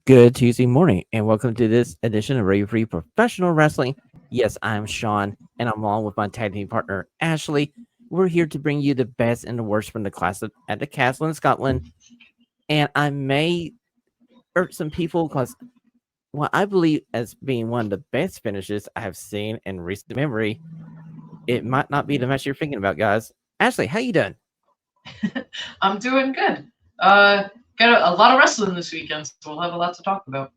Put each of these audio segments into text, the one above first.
Good Tuesday morning, and welcome to this edition of Radio Free Professional Wrestling. Yes, I'm Shawn, and I'm along with my tag team partner, Ashlee. We're here to bring you the best and the worst from the class at the castle in Scotland. And I may hurt some people because what I believe as being one of the best finishes I have seen in recent memory, it might not be the match you're thinking about, guys. Ashlee, how you doing? I'm doing good. Got a lot of wrestling this weekend, so we'll have a lot to talk about.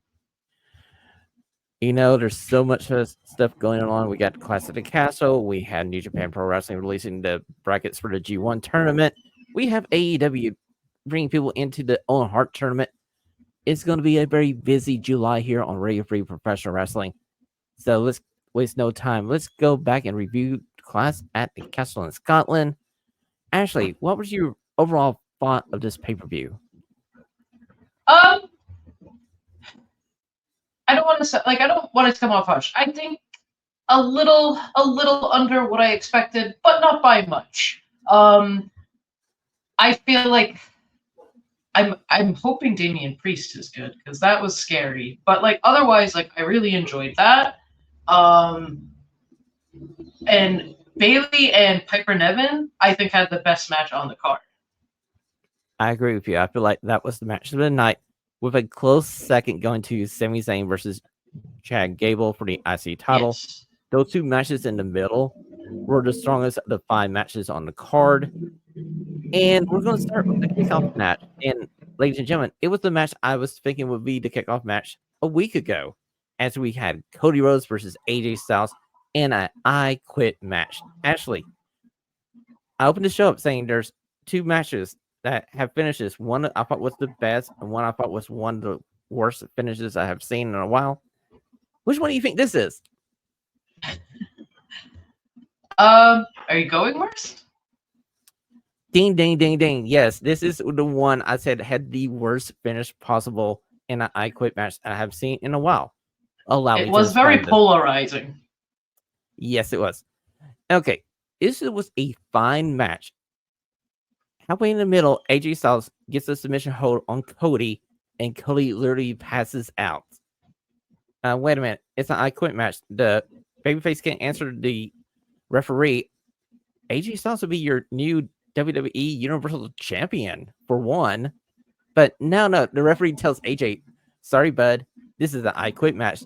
There's so much stuff going on. We got Clash of the Castle. We had New Japan Pro Wrestling releasing the brackets for the G1 tournament. We have AEW bringing people into the Owen Hart tournament. It's going to be a very busy July here on Radio Free Professional Wrestling. So let's waste no time. Let's go back and review Clash at the Castle in Scotland. Ashlee, what was your overall thought of this pay-per-view? Um, I don't want to come off harsh. I think a little under what I expected, but not by much. I feel like I'm hoping Damian Priest is good because that was scary, but otherwise, I really enjoyed that. And Bailey and Piper Niven, I think, had the best match on the card. I agree with you. I feel like that was the match of the night, with a close second going to Sami Zayn versus Chad Gable for the IC title. Yes. Those two matches in the middle were the strongest of the 5 matches on the card. And we're going to start with the kickoff match. And ladies and gentlemen, it was the match I was thinking would be the kickoff match a week ago, as we had Cody Rhodes versus AJ Styles in an I Quit match. Ashlee, I opened the show up saying there's 2 matches that have finishes. One I thought was the best, and one I thought was one of the worst finishes I have seen in a while. Which one do you think this is? Are you going worst? Ding, ding, ding, ding. Yes, this is the one I said had the worst finish possible in an I Quit match I have seen in a while. It was very polarizing. Yes, it was. Okay, this was a fine match. Halfway in the middle, AJ Styles gets a submission hold on Cody, and Cody literally passes out. Wait a minute. It's an I Quit match. The babyface can't answer the referee. AJ Styles will be your new WWE Universal Champion, for one. But no, the referee tells AJ, sorry, bud, this is an I Quit match.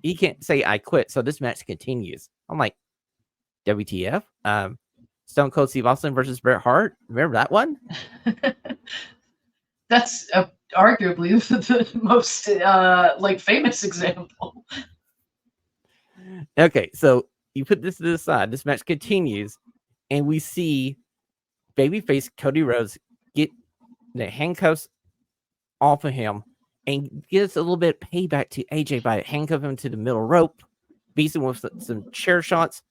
He can't say I quit, so this match continues. I'm like, WTF? Stone Cold Steve Austin versus Bret Hart. Remember that one? That's arguably the most famous example. Okay, so you put this to the side. This match continues, and we see babyface Cody Rhodes get the handcuffs off of him and gives a little bit of payback to AJ by handcuffing him to the middle rope, beats him with some chair shots,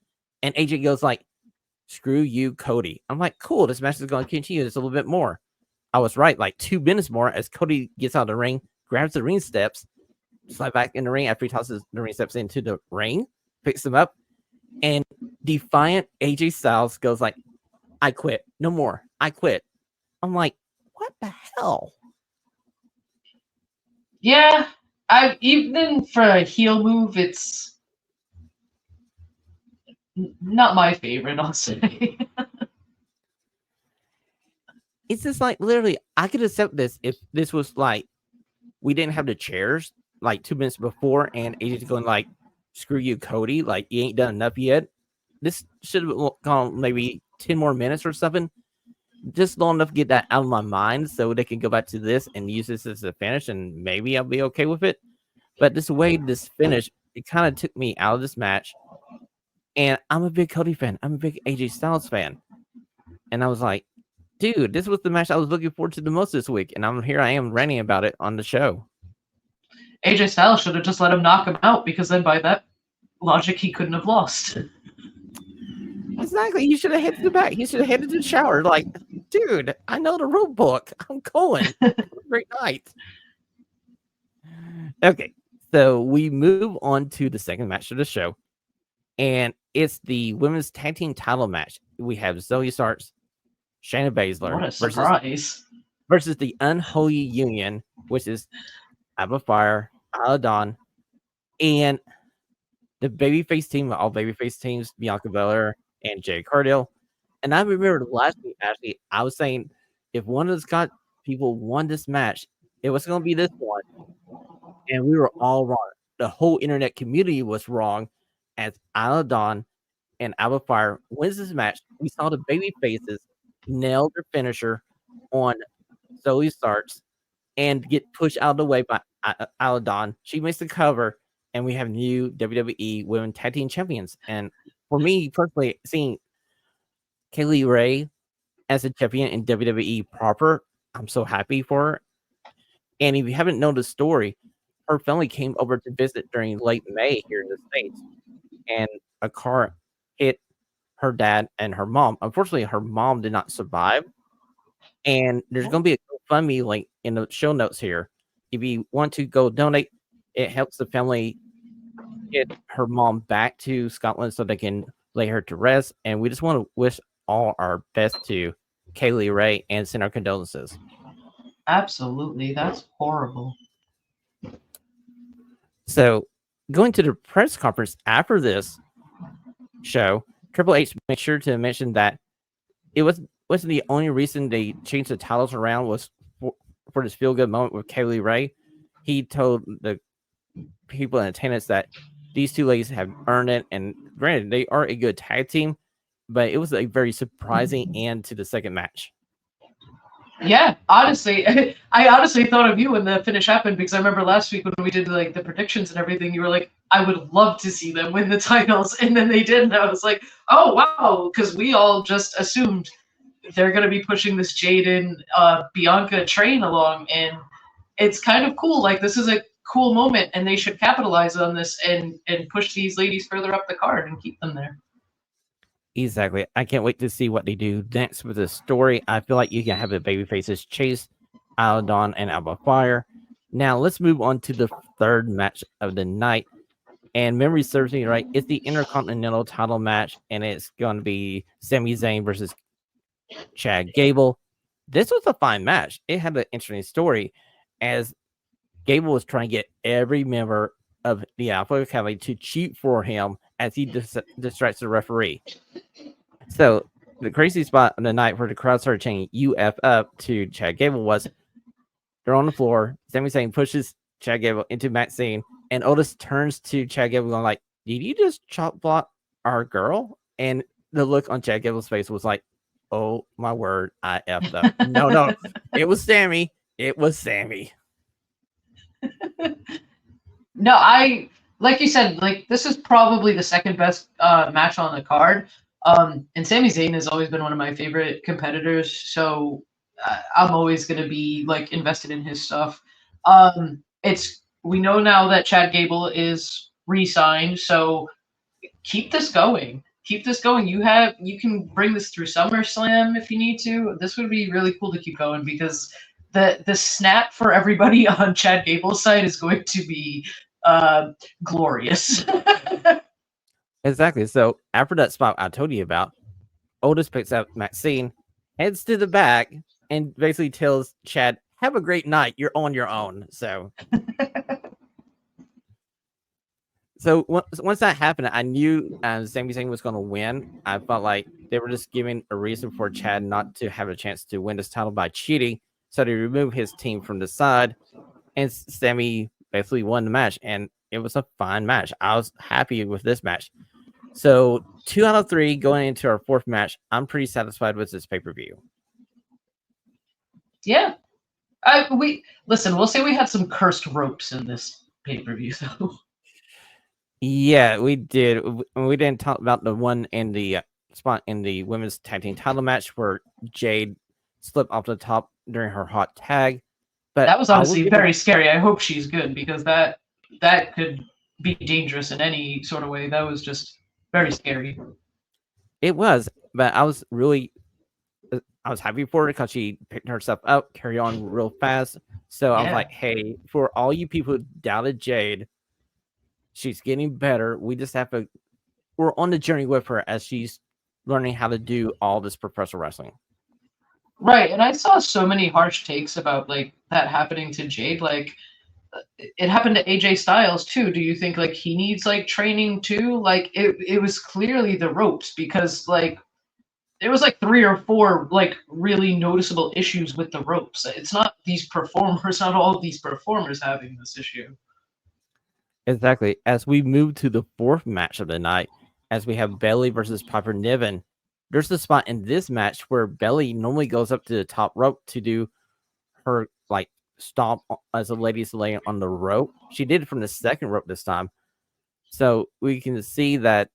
and AJ goes like, screw you, Cody. I'm like, cool, this match is going to continue just a little bit more. I was right, like 2 minutes more as Cody gets out of the ring, grabs the ring steps, slide back in the ring after he tosses the ring steps into the ring, picks them up, and defiant AJ Styles goes like, I quit. No more. I quit. I'm like, what the hell? Yeah, even for a heel move, it's not my favorite, I'll say. It's just like, literally, I could accept this if this was like, we didn't have the chairs like 2 minutes before, and AJ's going like, screw you, Cody. Like, you ain't done enough yet. This should have gone maybe 10 more minutes or something. Just long enough to get that out of my mind so they can go back to this and use this as a finish, and maybe I'll be okay with it. But this way, this finish, it kind of took me out of this match. And I'm a big Cody fan. I'm a big AJ Styles fan. And I was like, dude, this was the match I was looking forward to the most this week. And I am ranting about it on the show. AJ Styles should have just let him knock him out, because then by that logic, he couldn't have lost. Exactly. He should have headed to the back. He should have headed to the shower. Like, dude, I know the rule book. I'm going. Great night. Okay. So we move on to the second match of the show. And it's the women's tag team title match. We have Zoe Starks, Shayna Baszler What a surprise. versus the Unholy Union, which is Abba Fire, Aladon, and the babyface team, all babyface teams, Bianca Belair and Jay Cardell. And I remember last week, actually, I was saying if one of the Scott people won this match, it was going to be this one. And we were all wrong. The whole internet community was wrong as Aladon and Abba Fire wins this match. We saw the baby faces nail their finisher on Zoe Starks and get pushed out of the way by Aladon. She makes the cover, and we have new WWE Women Tag Team Champions. And for me personally, seeing Kaylee Ray as a champion in WWE proper, I'm so happy for her. And if you haven't known the story, her family came over to visit during late May here in the States, and a car hit her dad and her mom. Unfortunately, her mom did not survive. And there's going to be a GoFundMe link in the show notes here. If you want to go donate, it helps the family get her mom back to Scotland so they can lay her to rest. And we just want to wish all our best to Kaylee Ray and send our condolences. Absolutely. That's horrible. So, going to the press conference after this show, Triple H made sure to mention that it wasn't the only reason they changed the titles around was for this feel good moment with Kaylee Ray. He told the people in attendance that these two ladies have earned it, and granted, they are a good tag team, but it was a very surprising end to the second match. Yeah, honestly, I honestly thought of you when the finish happened because I remember last week when we did like the predictions and everything, you were like, I would love to see them win the titles, and then they did, and I was like, oh wow, because we all just assumed they're going to be pushing this Jade and Bianca train along, and it's kind of cool. Like this is a cool moment, and they should capitalize on this and push these ladies further up the card and keep them there. Exactly. I can't wait to see what they do next with this story. I feel like you can have the babyfaces chase Aladon and Alba Fire. Now let's move on to the third match of the night. And memory serves me right. It's the Intercontinental title match, and it's going to be Sami Zayn versus Chad Gable. This was a fine match. It had an interesting story as Gable was trying to get every member of the Alpha Academy to cheat for him as he distracts the referee. So the crazy spot on the night where the crowd started chanting "UF up" to Chad Gable was they're on the floor. Sami Zayn pushes Chad Gable into Matt Scene, and Otis turns to Chad Gable going like, "Did you just chop block our girl?" And the look on Chad Gable's face was like, "Oh my word, I effed up." No, it was Sami. It was Sami. No, I like you said, like this is probably the second best match on the card. And Sami Zayn has always been one of my favorite competitors, so I'm always going to be like invested in his stuff. We know now that Chad Gable is re-signed, so keep this going. Keep this going. You can bring this through SummerSlam if you need to. This would be really cool to keep going because the snap for everybody on Chad Gable's side is going to be glorious. Exactly. So after that spot I told you about, Otis picks up Maxine, heads to the back, and basically tells Chad, "Have a great night. You're on your own." So once that happened, I knew Sami Zayn was going to win. I felt like they were just giving a reason for Chad not to have a chance to win this title by cheating. So they removed his team from the side, and Sami basically won the match. And it was a fine match. I was happy with this match. So 2 out of 3 going into our fourth match. I'm pretty satisfied with this pay-per-view. Yeah. We'll say we had some cursed ropes in this pay-per-view though. Yeah, we did. We didn't talk about the one in the spot in the women's tag team title match where Jade slipped off the top during her hot tag. But that was honestly very scary. I hope she's good because that could be dangerous in any sort of way. That was just very scary. It was, but I was happy for her because she picked herself up, carried on real fast. So I was like, hey, for all you people who doubted Jade, she's getting better. We're on the journey with her as she's learning how to do all this professional wrestling. Right, and I saw so many harsh takes about like that happening to Jade. Like, it happened to AJ Styles too. Do you think like he needs like training too? Like it was clearly the ropes, because like there was like 3 or 4 like really noticeable issues with the ropes. It's not these performers, not all of these performers having this issue. Exactly. As we move to the fourth match of the night, as we have Bayley versus Piper Niven, there's a spot in this match where Bayley normally goes up to the top rope to do her like stomp as a lady's laying on the rope. She did it from the second rope this time. So we can see that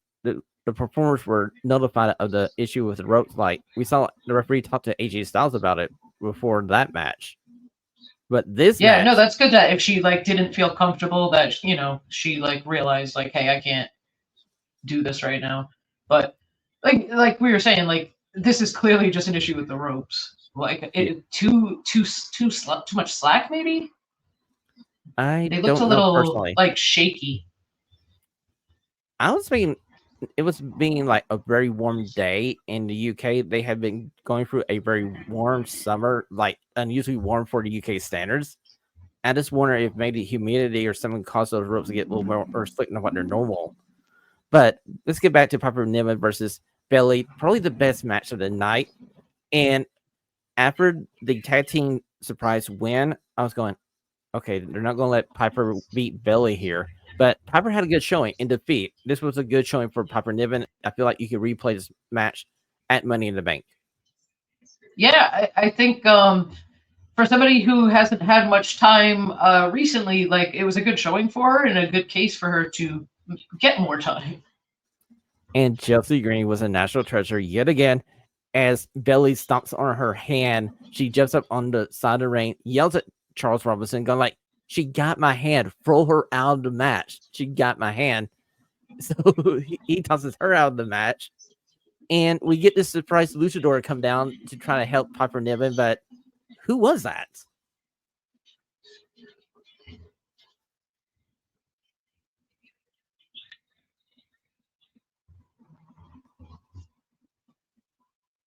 the performers were notified of the issue with the ropes. Like we saw the referee talk to AJ Styles about it before that match. But this Yeah, match, no, that's good that if she like didn't feel comfortable, that she like realized like, hey, I can't do this right now. But like we were saying, like this is clearly just an issue with the ropes. Like too much slack maybe. I They looked a don't know little personally. like shaky. I was being it was being like a very warm day in the UK. They had been going through a very warm summer, like unusually warm for the UK standards. I just wonder if maybe humidity or something caused those ropes to get a little more or slick than what they're normal. But let's get back to Piper Niven versus Bayley, probably the best match of the night. And after the tag team surprise win, I was going, okay, they're not going to let Piper beat Bayley here. But Piper had a good showing in defeat. This was a good showing for Piper Niven. I feel like you could replay this match at Money in the Bank. Yeah, I think for somebody who hasn't had much time recently, like it was a good showing for her and a good case for her to get more time. And Chelsea Green was a national treasure yet again. As Bayley stomps on her hand, she jumps up on the side of the ring, yells at Charles Robinson, going like, "She got my hand. Throw her out of the match. She got my hand." So he tosses her out of the match. And we get this surprise luchador come down to try to help Piper Niven, but who was that?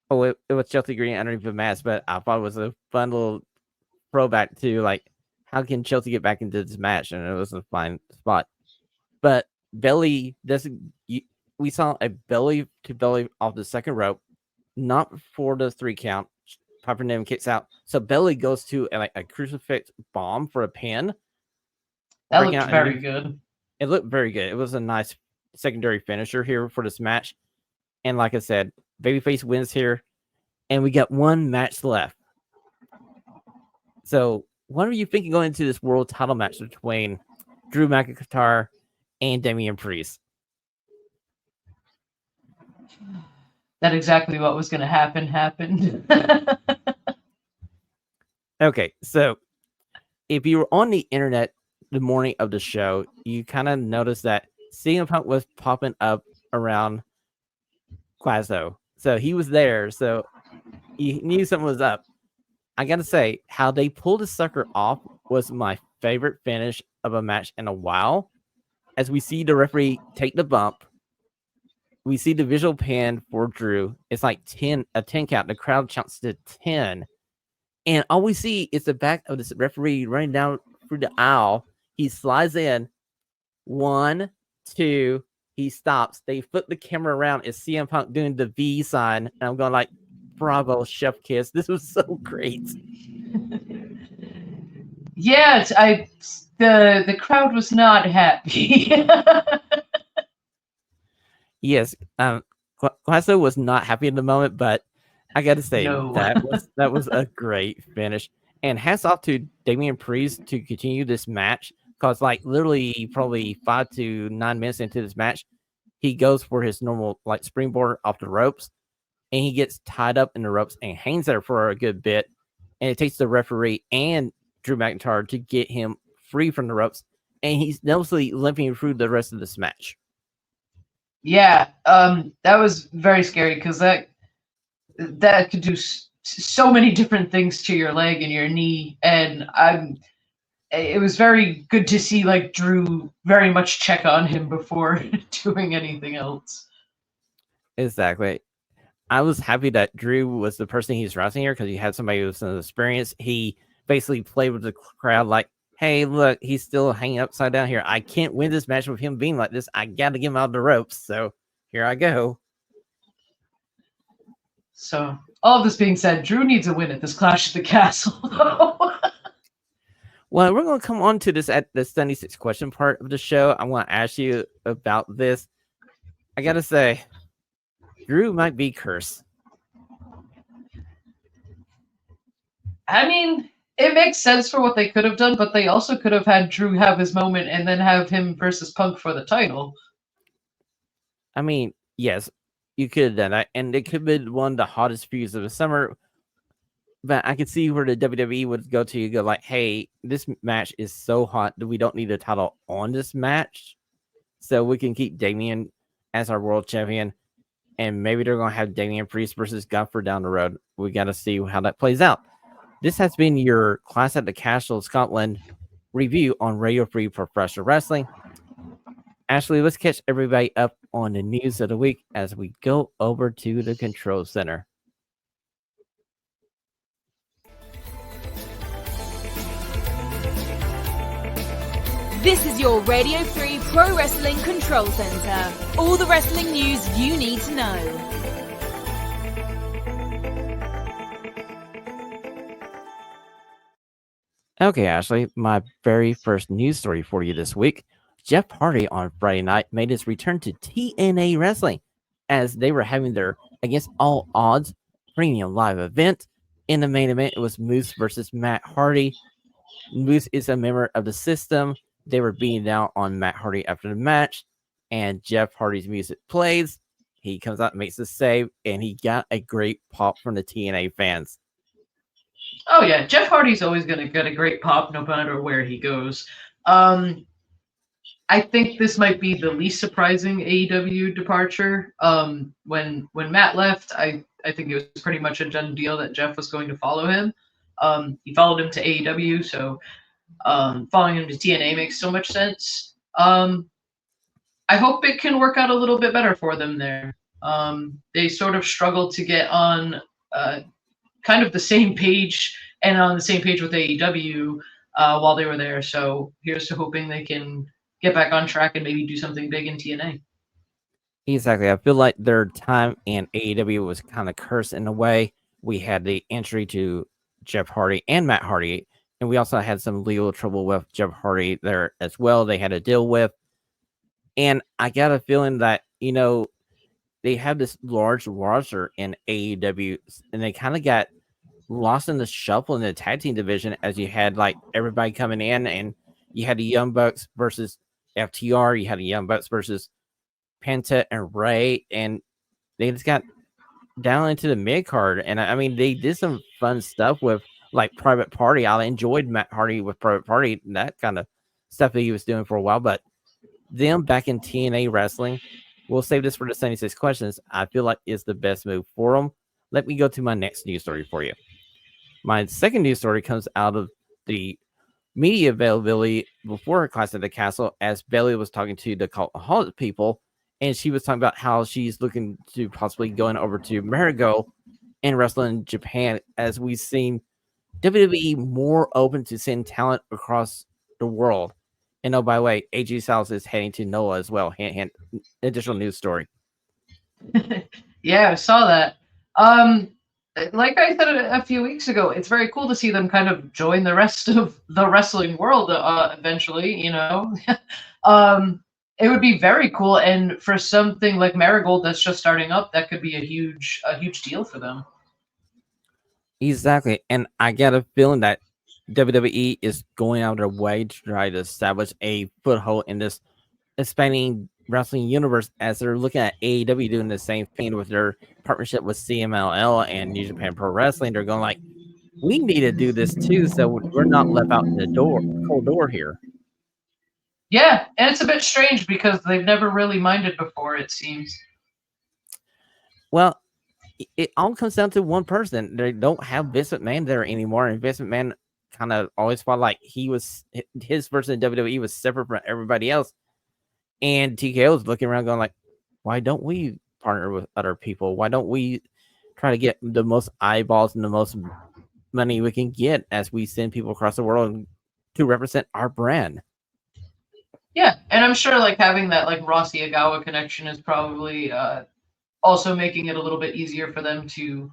Oh, it was Chelsea Green underneath the mask, but I thought it was a fun little throwback to like, how can Chelsea get back into this match? And it was a fine spot. But Bayley doesn't. We saw a belly to belly off the second rope, not for the 3 count. Piper Niven kicks out, so Bayley goes to a crucifix bomb for a pin. That looked very good. It looked very good. It was a nice secondary finisher here for this match. And like I said, babyface wins here, and we got one match left. So, what are you thinking going into this world title match between Drew McIntyre and Damian Priest? That exactly what was going to happen happened. Okay, so if you were on the internet the morning of the show, you kind of noticed that CM Punk was popping up around Quazzo. So he was there. So you knew something was up. I got to say, how they pulled the sucker off was my favorite finish of a match in a while. As we see the referee take the bump, we see the visual pan for Drew. It's like a 10 count. The crowd counts to 10. And all we see is the back of this referee running down through the aisle. He slides in. 1, 2. He stops. They flip the camera around. It's CM Punk doing the V sign. And I'm going like, bravo, chef kiss. This was so great. Yeah, the crowd was not happy. Yes, Quasso was not happy at the moment, but I got to say No. that was a great finish. And hats off to Damian Priest to continue this match, because like literally probably 5 to 9 minutes into this match, he goes for his normal like springboard off the ropes, and he gets tied up in the ropes and hangs there for a good bit. And it takes the referee and Drew McIntyre to get him free from the ropes, and he's noticeably limping through the rest of this match. Yeah, that was very scary because that could do so many different things to your leg and your knee, and it was very good to see like Drew very much check on him before doing anything else. Exactly. I was happy that Drew was the person he's wrestling here because he had somebody with some experience. He basically played with the crowd like hey, look, he's still hanging upside down here. I can't win this match with him being like this. I got to get him out of the ropes. So here I go. So, all of this being said, Drew needs a win at this Clash at the Castle, though. Well, we're going to come on to this at the 76 question part of the show. I want to ask you about this. I got to say, Drew might be cursed. I mean, it makes sense for what they could have done, but they also could have had Drew have his moment and then have him versus Punk for the title. I mean, yes, you could have done that, and it could have been one of the hottest feuds of the summer. But I could see where the WWE would go like, hey, this match is so hot that we don't need a title on this match. So we can keep Damian as our world champion. And maybe they're going to have Damian Priest versus Gunther down the road. We got to see how that plays out. This has been your Clash at the Castle Scotland review on Radio Free Professional Wrestling. Ashlee, let's catch everybody up on the news of the week as we go over to the Control Center. This is your Radio Free Pro Wrestling Control Center. All the wrestling news you need to know. Okay, Ashlee, my very first news story for you this week. Jeff Hardy on Friday night made his return to TNA Wrestling as they were having their Against All Odds premium live event. In the main event, it was Moose versus Matt Hardy. Moose is a member of the System. They were beating down on Matt Hardy after the match, and Jeff Hardy's music plays. He comes out and makes a save, and he got a great pop from the TNA fans. Oh yeah, Jeff Hardy's always going to get a great pop no matter where he goes. I think this might be the least surprising AEW departure. When Matt left, I think it was pretty much a done deal that Jeff was going to follow him. He followed him to AEW, so following him to TNA makes so much sense. I hope it can work out a little bit better for them there. They sort of struggled to get on kind of the same page and on the same page with AEW while they were there. So here's to hoping they can get back on track and maybe do something big in TNA. Exactly. I feel like their time in AEW was kind of cursed in a way. We had the entry to Jeff Hardy and Matt Hardy, and we also had some legal trouble with Jeff Hardy there as well. They had to deal with. And I got a feeling that, they have this large roster in AEW, and they kind of got lost in the shuffle in the tag team division as you had like everybody coming in, and you had the Young Bucks versus FTR, you had the Young Bucks versus Penta and Ray, and they just got down into the mid card. And I mean, they did some fun stuff with like Private Party. I enjoyed Matt Hardy with Private Party, that kind of stuff that he was doing for a while. But them back in TNA Wrestling, we'll save this for the 76 questions. I feel like is the best move for them. Let me go to my next news story for you. My second news story comes out of the media availability before Clash at the Castle, as Bayley was talking to the Cultaholic people, and she was talking about how she's looking to possibly going over to Marigold and wrestling in Japan, as we've seen WWE more open to send talent across the world. And oh, by the way, AJ Styles is heading to NOAH as well. Hint, hint, additional news story. Yeah, I saw that. Like I said a few weeks ago, it's very cool to see them kind of join the rest of the wrestling world eventually, It would be very cool, and for something like Marigold that's just starting up, that could be a huge deal for them. Exactly. And I got a feeling that WWE is going out of their way to try to establish a foothold in this expanding wrestling universe, as they're looking at AEW doing the same thing with their partnership with CMLL and New Japan Pro Wrestling. They're going like, we need to do this too, so we're not left out in the cold door here. Yeah, and it's a bit strange because they've never really minded before, it seems. Well, it all comes down to one person. They don't have Vince McMahon there anymore, and Vince McMahon kind of always felt like his version of WWE was separate from everybody else. And TKO was looking around going like, why don't we partner with other people? Why don't we try to get the most eyeballs and the most money we can get as we send people across the world and to represent our brand. Yeah, and I'm sure like having that like Rossi Agawa connection is probably also making it a little bit easier for them to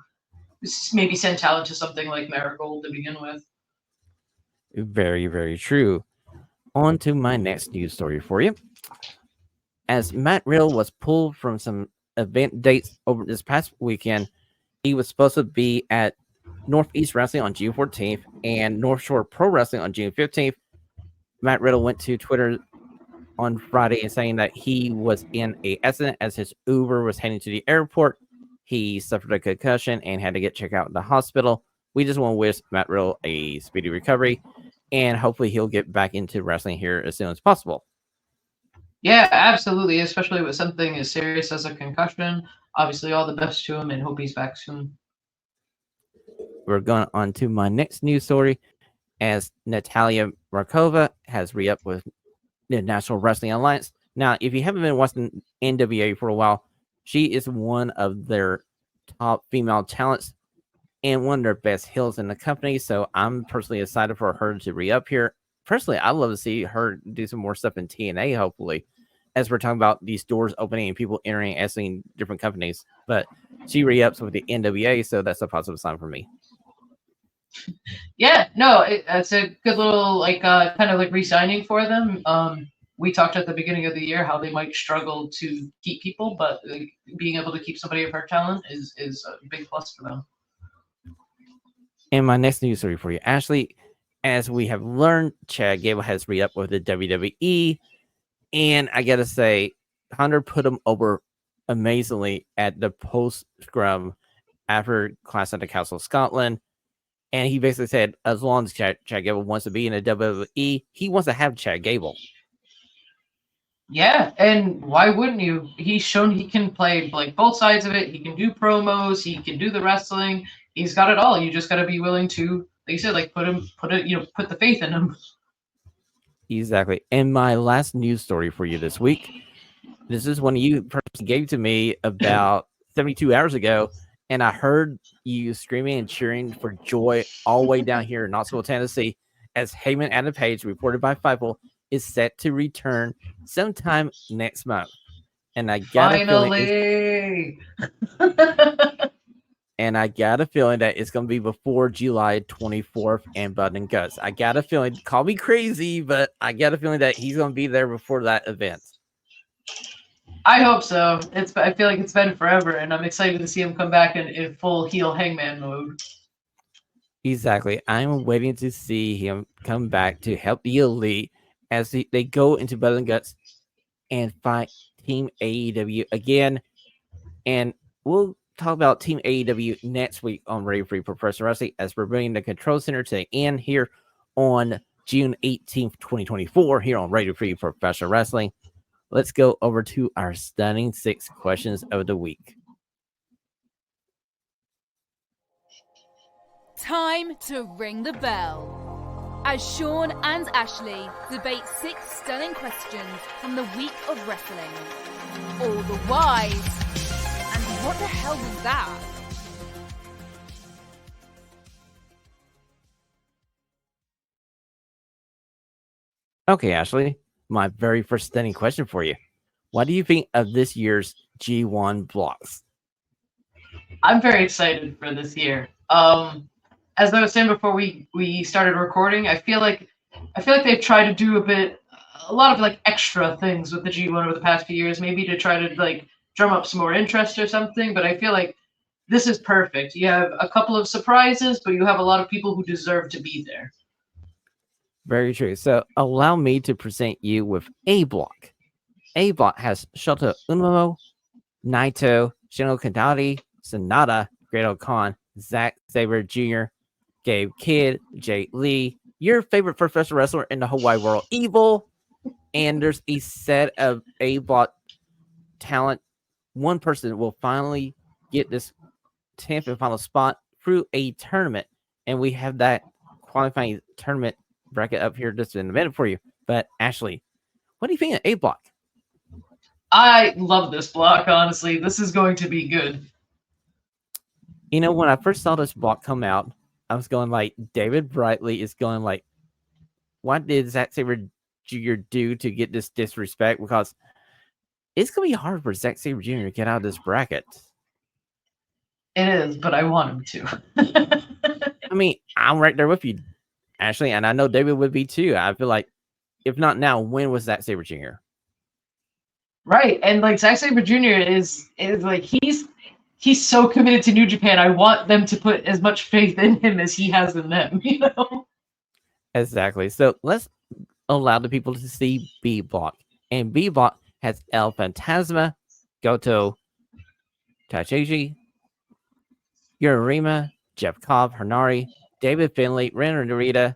maybe send talent to something like Marigold to begin with. Very, very true. On to my next news story for you. As Matt Riddle was pulled from some event dates over this past weekend, he was supposed to be at Northeast Wrestling on June 14th and North Shore Pro Wrestling on June 15th. Matt Riddle went to Twitter on Friday and saying that he was in a accident as his Uber was heading to the airport. He suffered a concussion and had to get checked out in the hospital. We just want to wish Matt Riddle a speedy recovery, and hopefully he'll get back into wrestling here as soon as possible. Yeah, absolutely, especially with something as serious as a concussion. Obviously, all the best to him and hope he's back soon. We're going on to my next news story, as Natalia Markova has re-upped with the National Wrestling Alliance. Now, if you haven't been watching NWA for a while, she is one of their top female talents and one of their best heels in the company. So I'm personally excited for her to re-up here. Personally, I'd love to see her do some more stuff in TNA, hopefully, as we're talking about these doors opening and people entering and seeing different companies. But she re-ups with the NWA, so that's a positive sign for me. Yeah, no, it's a good little like kind of like re-signing for them. We talked at the beginning of the year how they might struggle to keep people, but being able to keep somebody of her talent is a big plus for them. And my next news story for you, Ashlee, as we have learned, Chad Gable has re-upped with the WWE, and I gotta say, Hunter put him over amazingly at the post-scrum after Clash at the Castle of Scotland. And he basically said, as long as Chad Gable wants to be in the WWE, he wants to have Chad Gable. Yeah, and why wouldn't you? He's shown he can play like both sides of it. He can do promos. He can do the wrestling. He's got it all. You just got to be willing to, like you said, like put the faith in him. Exactly. And my last news story for you this week. This is one you personally gave to me about 72 hours ago. And I heard you screaming and cheering for joy all the way down here in Knoxville, Tennessee, as Heyman Adam Page, reported by Fightful, is set to return sometime next month. And I got a feeling that it's going to be before July 24th and Bud and Guts. I got a feeling, call me crazy, but I got a feeling that he's going to be there before that event. I hope so. I feel like it's been forever, and I'm excited to see him come back in full heel Hangman mode. Exactly. I'm waiting to see him come back to help the Elite as they go into Blood and Guts and fight Team AEW again. And we'll talk about Team AEW next week on Radio Free Professional Wrestling, as we're bringing the Control Center to the end here on June 18th, 2024, here on Radio Free Professional Wrestling. Let's go over to our stunning 6 questions of the week. Time to ring the bell. As Shawn and Ashlee debate 6 stunning questions from the week of wrestling. All the whys. And what the hell was that? Okay, Ashlee, my very first stunning question for you. What do you think of this year's G1 blocks? I'm very excited for this year. As I was saying before we started recording, I feel like they've tried to do a lot of like extra things with the G1 over the past few years, maybe to try to like drum up some more interest or something. But I feel like this is perfect. You have a couple of surprises, but you have a lot of people who deserve to be there. Very true. So allow me to present you with A block. A block has Shota Umino, Naito, Shingo Takagi, Sonata, Great Khan, Zack Sabre Jr., Gabe Kidd, Jay Lee, your favorite professional wrestler in the whole wide world, Evil, and there's a set of A block talent. One person will finally get this 10th and final spot through a tournament, and we have that qualifying tournament bracket up here just in a minute for you. But Ashlee, what do you think of A block? I love this block, honestly. This is going to be good. You know, when I first saw this block come out, I was going like, David Brightly is going like what did Zack Sabre Jr. do to get this disrespect? Because it's going to be hard for Zack Sabre Jr. to get out of this bracket. It is, but I want him to. I mean, I'm right there with you, Ashlee, and I know David would be too. I feel like, if not now, when was Zack Sabre Jr.? Right, and like Zack Sabre Jr. is like he's so committed to New Japan. I want them to put as much faith in him as he has in them. You know. Exactly. So let's allow the people to see B Block, and B Block has El Fantasma, Goto, Taichi, Yurima, Jeff Cobb, Hernari, David Finlay, Ren Narita.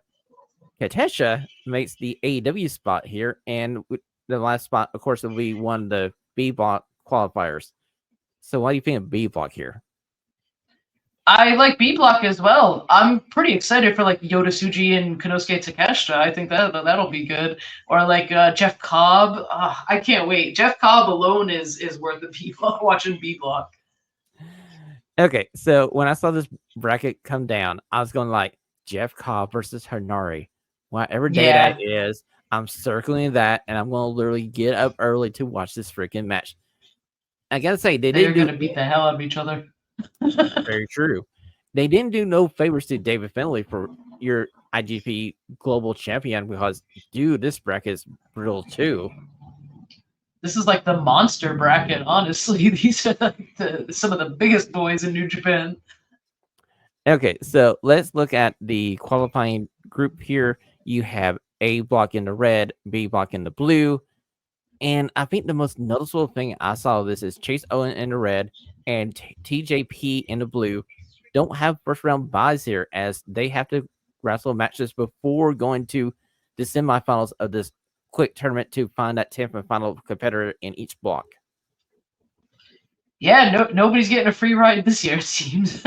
Katesha makes the AEW spot here, and the last spot, of course, will be one of the B Block qualifiers. So what do you think of B Block here? I like B Block as well. I'm pretty excited for like Yota Tsuji and Konosuke Takeshita. I think that'll be good. Or like Jeff Cobb. I can't wait. Jeff Cobb alone is worth the B Block watching B Block. Okay, so when I saw this bracket come down, I was going like Jeff Cobb versus Hernari. Whatever day that is, I'm circling that, and I'm going to literally get up early to watch this freaking match. I gotta say, they're going to beat the hell out of each other. Very true. They didn't do no favors to David Finlay for your IGP Global Champion because, dude, this bracket is brutal too. This is like the monster bracket, honestly. These are like some of the biggest boys in New Japan. Okay, so let's look at the qualifying group here. You have A Block in the red, B Block in the blue. And I think the most noticeable thing I saw of this is Chase Owen in the red and TJP in the blue don't have first round buys here, as they have to wrestle matches before going to the semifinals of this quick tournament to find that 10th and final competitor in each block. Yeah, nobody's getting a free ride this year, it seems.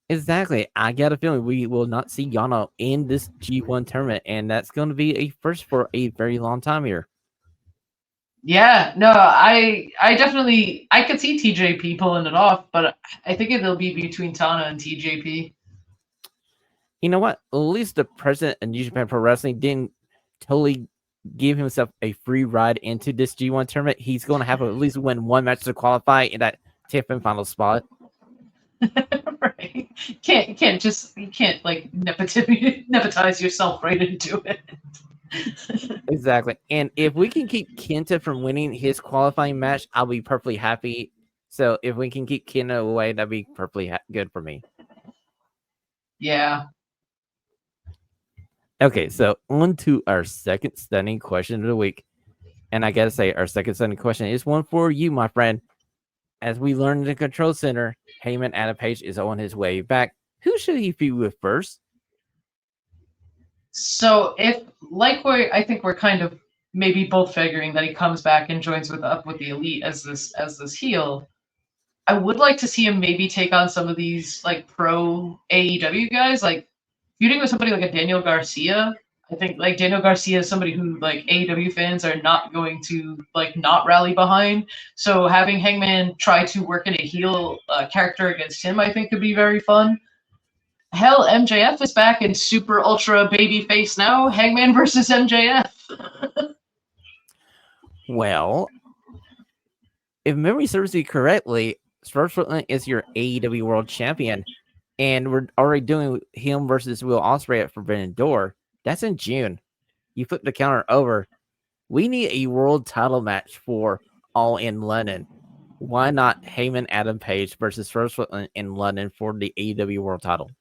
Exactly. I got a feeling we will not see Yano in this G1 tournament, and that's going to be a first for a very long time here. Yeah, no, I definitely I could see TJP pulling it off, but I think it'll be between Tana and TJP. You know what? At least the president of New Japan Pro Wrestling didn't totally give himself a free ride into this G1 tournament. He's going to have to at least win one match to qualify in that 10th and final spot. Right. You can't like nepotize yourself right into it. Exactly. And if we can keep Kenta from winning his qualifying match, I'll be perfectly happy. So if we can keep Kenta away, that'd be perfectly good for me. Yeah. Okay, so on to our second stunning question of the week. And I gotta say, our second stunning question is one for you, my friend. As we learned in the control center, Heyman Adam Page is on his way back. Who should he feud with first? So if I think we're kind of maybe both figuring that he comes back and joins up with the Elite as this heel. I would like to see him maybe take on some of these like pro AEW guys, like feuding with somebody like a Daniel Garcia. I think like Daniel Garcia is somebody who like AEW fans are not going to like not rally behind. So having Hangman try to work in a heel character against him, I think could be very fun. Hell, MJF is back in super ultra baby face now. Hangman versus MJF. Well, if memory serves me correctly, Swerve is your AEW World Champion, and we're already doing him versus Will Ospreay at Forbidden Door. That's in June. You flip the counter over. We need a world title match for All in London. Why not Heyman Adam Page versus Swerve in London for the AEW World title?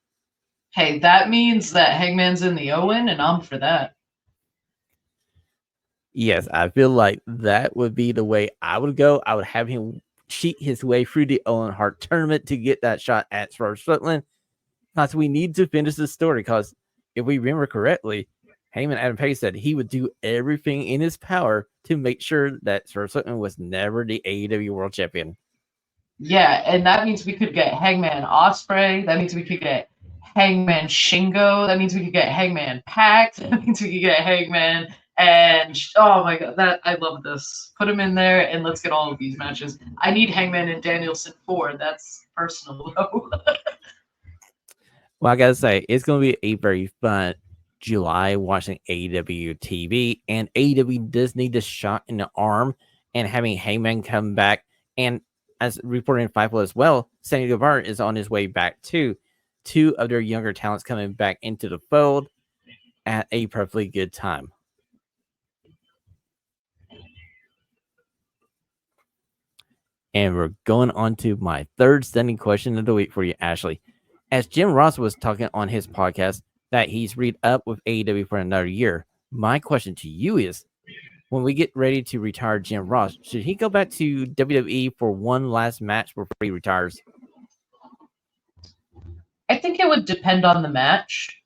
Hey, that means that Hangman's in the Owen, and I'm for that. Yes, I feel like that would be the way I would go. I would have him cheat his way through the Owen Hart tournament to get that shot at Swerve Strickland. Because we need to finish this story. Because if we remember correctly, Heyman Adam Page said he would do everything in his power to make sure that Swerve Strickland was never the AEW World Champion. Yeah, and that means we could get Hangman Ospreay. That means we could get Hangman Shingo. That means we could get Hangman Pac. That means we could get Hangman and oh my god, that I love this. Put him in there and let's get all of these matches. I need Hangman and Danielson 4. That's personal though. Well, I gotta say, it's gonna be a very fun July watching AEW TV, and AEW does need a shot in the arm, and having Heyman come back, and as reported in Fightful as well, Sammy Guevara is on his way back too. Two of their younger talents coming back into the fold at a perfectly good time. And we're going on to my third stunning question of the week for you, Ashlee. As Jim Ross was talking on his podcast that he's read up with AEW for another year, my question to you is, when we get ready to retire Jim Ross, should he go back to WWE for one last match before he retires? I think it would depend on the match.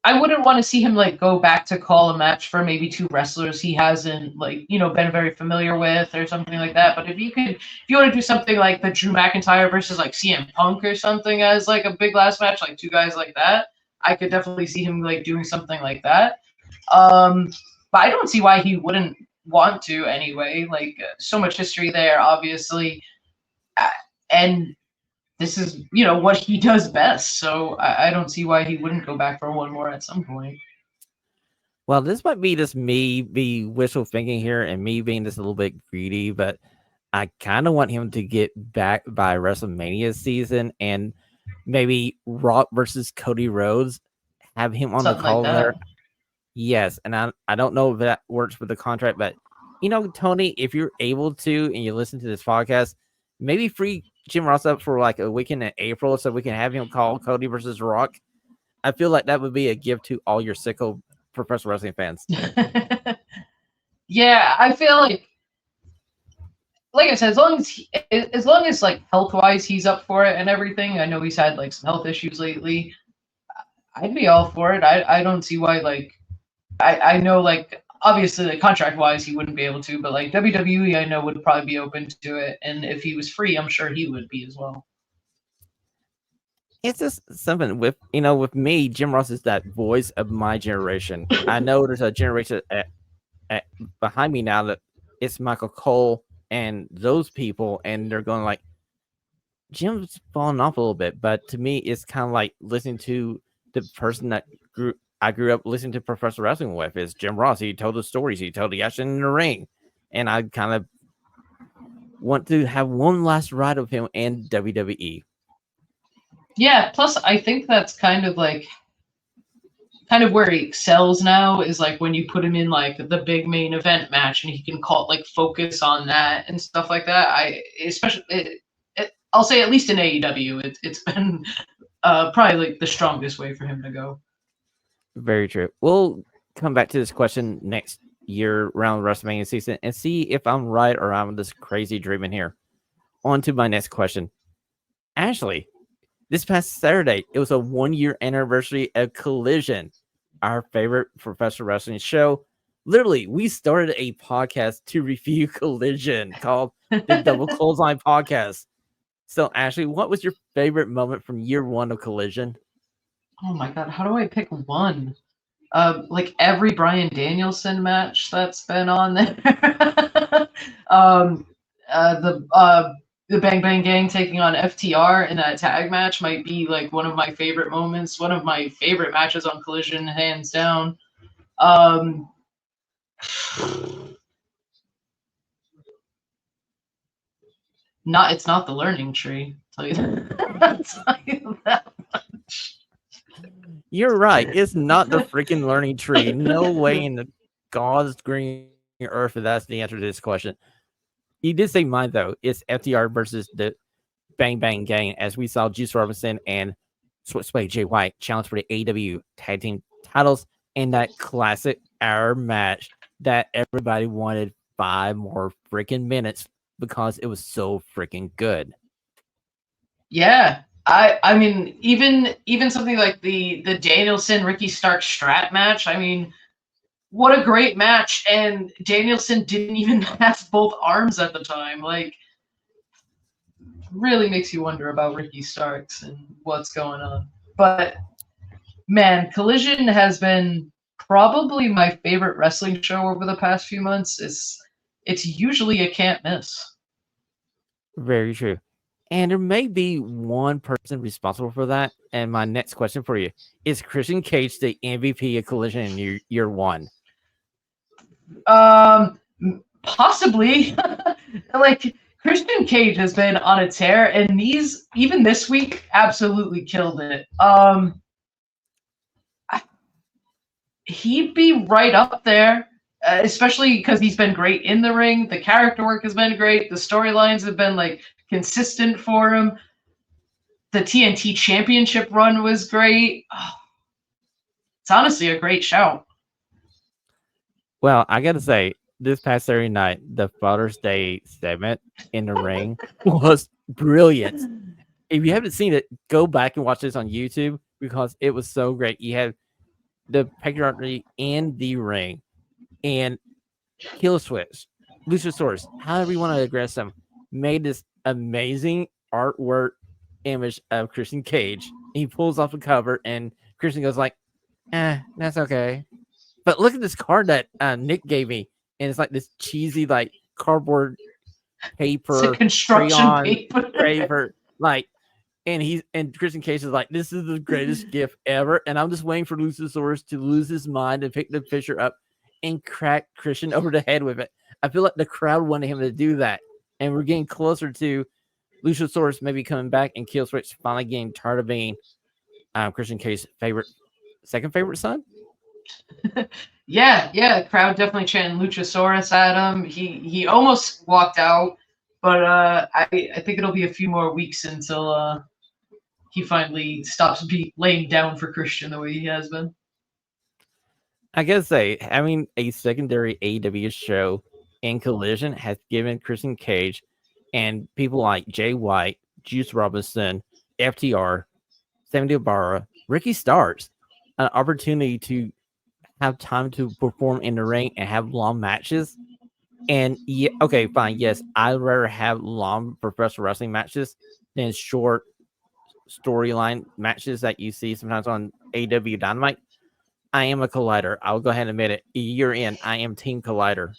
I wouldn't want to see him like go back to call a match for maybe two wrestlers he hasn't been very familiar with or something like that. But if you want to do something like the Drew McIntyre versus like CM Punk or something as like a big last match, like two guys like that, I could definitely see him like doing something like that. But I don't see why he wouldn't want to anyway. Like so much history there, obviously, and this is, what he does best. So I don't see why he wouldn't go back for one more at some point. Well, this might be just me be wishful thinking here and me being just a little bit greedy, but I kind of want him to get back by WrestleMania season and maybe Rock versus Cody Rhodes, have him on Something the call like there. that. Yes, and I don't know if that works with the contract, but Tony, if you're able to and you listen to this podcast, maybe free Jim Ross up for like a weekend in April so we can have him call Cody versus Rock. I feel like that would be a gift to all your sicko professional wrestling fans. Yeah, I feel like I said, as long as like health wise he's up for it and everything. I know he's had like some health issues lately. I'd be all for it. I don't see why. Like I know like obviously like contract wise he wouldn't be able to, but like WWE I know would probably be open to it, and if he was free, I'm sure he would be as well. It's just something with with me, Jim Ross is that voice of my generation. I know there's a generation behind me now that it's Michael Cole and those people, and they're going like, Jim's falling off a little bit. But to me, it's kind of like listening to the person that I grew up listening to professional wrestling with is Jim Ross. He told the stories. He told the action in the ring. And I kind of want to have one last ride of him in WWE. Yeah, plus I think that's kind of where he excels now is like when you put him in like the big main event match and he can focus on that and stuff like that. I'll say at least in AEW, it's been probably like the strongest way for him to go. Very true. We'll come back to this question next year around WrestleMania season and see if I'm right or I'm just crazy dreaming here. On to my next question. Ashlee, this past Saturday, it was a 1-year anniversary of Collision, our favorite professional wrestling show. Literally, we started a podcast to review Collision called the Double Clothesline Podcast. So, Ashlee, what was your favorite moment from year one of Collision? Oh my God, how do I pick one? Like every Bryan Danielson match that's been on there. The Bang Bang Gang taking on FTR in that tag match might be like one of my favorite moments, one of my favorite matches on Collision, hands down. It's not the learning tree. I'll tell you that much. You're right. It's not the freaking learning tree. No way in the God's green earth if that's the answer to this question. You did say mine, though. It's FTR versus the Bang Bang Gang, as we saw Juice Robinson and Switchblade Jay White challenge for the AEW tag team titles in that classic hour match that everybody wanted 5 more freaking minutes because it was so freaking good. Yeah. I mean, even something like the Danielson Ricky Starks Strat match. I mean, what a great match! And Danielson didn't even have both arms at the time. Like, really makes you wonder about Ricky Starks and what's going on. But man, Collision has been probably my favorite wrestling show over the past few months. It's usually a can't miss. Very true. And there may be one person responsible for that. And my next question for you is Christian Cage the MVP of Collision in year one? Possibly. Like Christian Cage has been on a tear, and even this week absolutely killed it. He'd be right up there, especially because he's been great in the ring. The character work has been great. The storylines have been like consistent for him. The TNT Championship run was great. Oh, it's honestly a great shout. Well, I gotta say, this past Saturday night, the Father's Day segment in the ring was brilliant. If you haven't seen it, go back and watch this on YouTube because it was so great. You had the patriarchy in the ring and Kill Switch, Luchasaurus, however you want to address them, made this amazing artwork image of Christian Cage. He pulls off the cover and Christian goes like, that's okay. But look at this card that Nick gave me, and it's like this cheesy, like cardboard paper, it's construction paper, like, and Christian Cage is like, this is the greatest gift ever, and I'm just waiting for Luchasaurus to lose his mind and pick the picture up and crack Christian over the head with it. I feel like the crowd wanted him to do that, and we're getting closer to Luchasaurus maybe coming back and Killswitch finally getting tired of being Christian Cage's second favorite son. Yeah, the crowd definitely chanting Luchasaurus at him. He almost walked out, but I think it'll be a few more weeks until he finally stops laying down for Christian the way he has been. I gotta say, having a secondary AEW show in Collision has given Christian Cage and people like Jay White, Juice Robinson, FTR, Sammy Guevara, Ricky Starks an opportunity to have time to perform in the ring and have long matches. And yeah, okay, fine. Yes, I'd rather have long professional wrestling matches than short storyline matches that you see sometimes on AEW Dynamite. I am a Collider. I'll go ahead and admit it. Year in, I am Team Collider.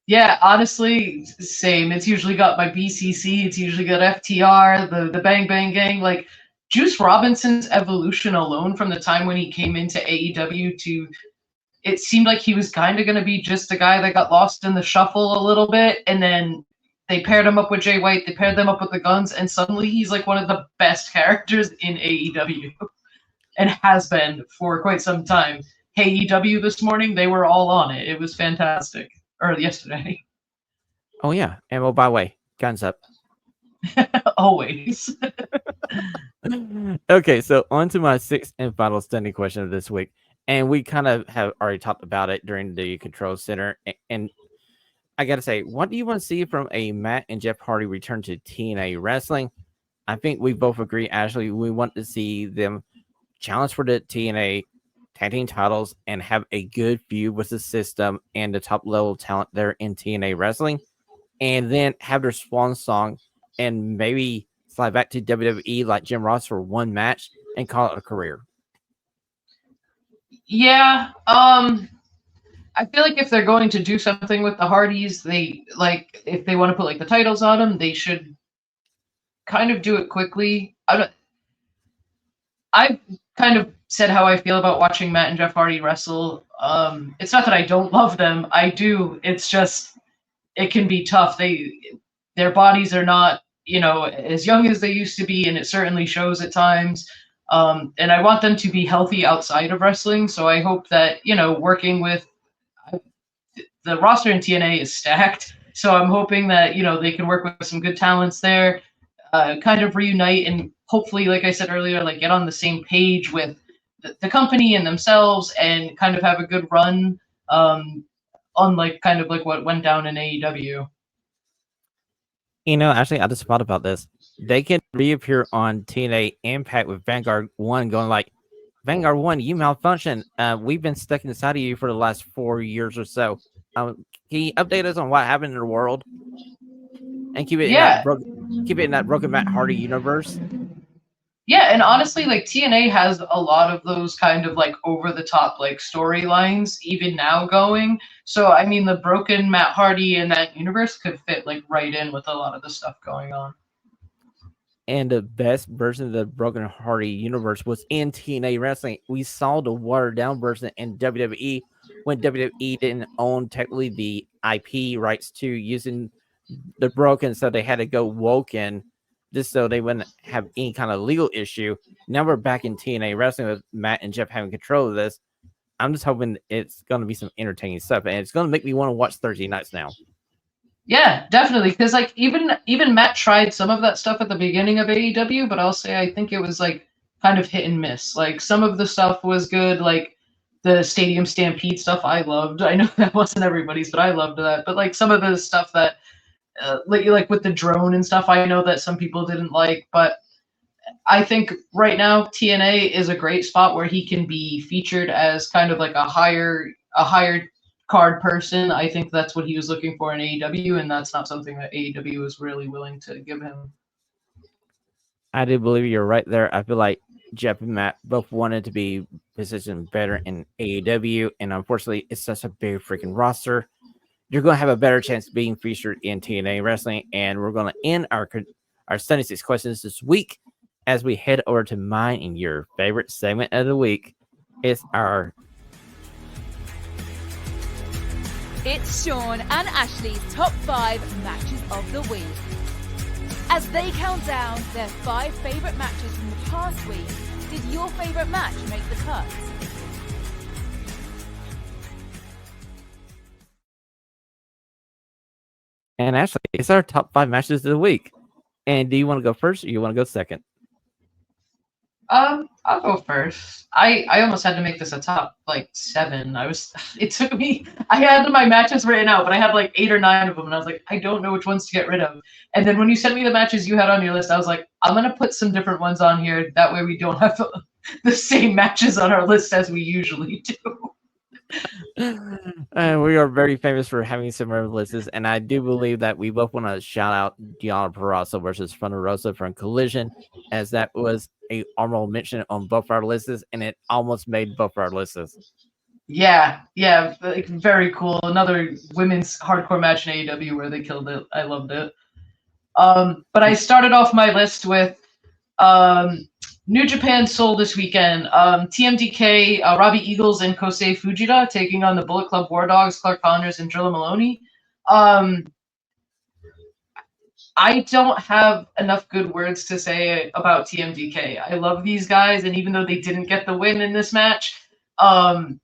Yeah, honestly, same. It's usually got my BCC. It's usually got FTR, the Bang Bang Gang. Like Juice Robinson's evolution alone from the time when he came into AEW to it seemed like he was kind of going to be just a guy that got lost in the shuffle a little bit, and then they paired him up with Jay White, they paired them up with the Guns, and suddenly he's like one of the best characters in AEW, and has been for quite some time. AEW this morning, they were all on it. It was fantastic. Or yesterday. Oh yeah, and well, by the way, guns up. Always. Okay, so on to my sixth and final standing question of this week. And we kind of have already talked about it during the Control Center. And I got to say, what do you want to see from a Matt and Jeff Hardy return to TNA Wrestling? I think we both agree, Ashley, we want to see them challenge for the TNA tag team titles and have a good feud with the system and the top level talent there in TNA Wrestling. And then have their swan song and maybe slide back to WWE like Jim Ross for one match and call it a career. Yeah, I feel like if they're going to do something with the Hardys, if they want to put like the titles on them, they should kind of do it quickly. I've kind of said how I feel about watching Matt and Jeff Hardy wrestle. It's not that I don't love them. I do. It's just it can be tough. Their bodies are not, as young as they used to be, and it certainly shows at times. And I want them to be healthy outside of wrestling. So I hope that, working with the roster in TNA is stacked. So I'm hoping that, they can work with some good talents there, kind of reunite and hopefully, like I said earlier, like get on the same page with the company and themselves and kind of have a good run on like kind of like what went down in AEW. Actually, I just thought about this. They can reappear on TNA Impact with Vanguard 1 going like, Vanguard 1, you malfunction. We've been stuck inside of you for the last 4 years or so. Can you update us on what happened in the world? And keep it in that broken Matt Hardy universe. Yeah, and honestly, like TNA has a lot of those kind of like over the top like storylines even now going. So I mean, the broken Matt Hardy in that universe could fit like right in with a lot of the stuff going on. And the best version of the Broken Hardy universe was in TNA wrestling. We saw the watered down version in WWE when WWE didn't own technically the IP rights to using the Broken, so they had to go Woken just so they wouldn't have any kind of legal issue. Now we're back in TNA wrestling with Matt and Jeff having control of this. I'm just hoping it's going to be some entertaining stuff, and it's going to make me want to watch Thursday nights now. Yeah, definitely. Because like even Matt tried some of that stuff at the beginning of AEW, but I'll say I think it was like kind of hit and miss. Like some of the stuff was good, like the Stadium Stampede stuff I loved. I know that wasn't everybody's, but I loved that. But like some of the stuff that like with the drone and stuff, I know that some people didn't like, but I think right now TNA is a great spot where he can be featured as kind of like a higher card person. I think that's what he was looking for in AEW, and that's not something that AEW is really willing to give him. I do believe you're right there. I feel like Jeff and Matt both wanted to be positioned better in AEW, and unfortunately, it's such a big freaking roster. You're going to have a better chance of being featured in TNA wrestling, and we're going to end our 76 questions this week as we head over to mine and your favorite segment of the week. It's Shawn and Ashlee's top 5 matches of the week. As they count down their 5 favorite matches from the past week, did your favorite match make the cut? And Ashley, it's our top 5 matches of the week. And do you want to go first or you want to go second? I'll go first. I almost had to make this a top like 7. It took me, I had my matches written out, but I had like 8 or 9 of them, and I was like, I don't know which ones to get rid of. And then when you sent me the matches you had on your list, I was like, I'm gonna put some different ones on here. That way we don't have the same matches on our list as we usually do. We are very famous for having similar lists, and I do believe that we both want to shout out Deonna Purrazzo versus Thunder Rosa from Collision, as that was a honorable mention on both our lists, and it almost made both our lists. Yeah, like, very cool. Another women's hardcore match in AEW where they killed it. I loved it. But I started off my list with New Japan Seoul this weekend. TMDK, Robbie Eagles, and Kosei Fujita taking on the Bullet Club War Dogs, Clark Connors, and Drilla Maloney. I don't have enough good words to say about TMDK. I love these guys, and even though they didn't get the win in this match, Kosei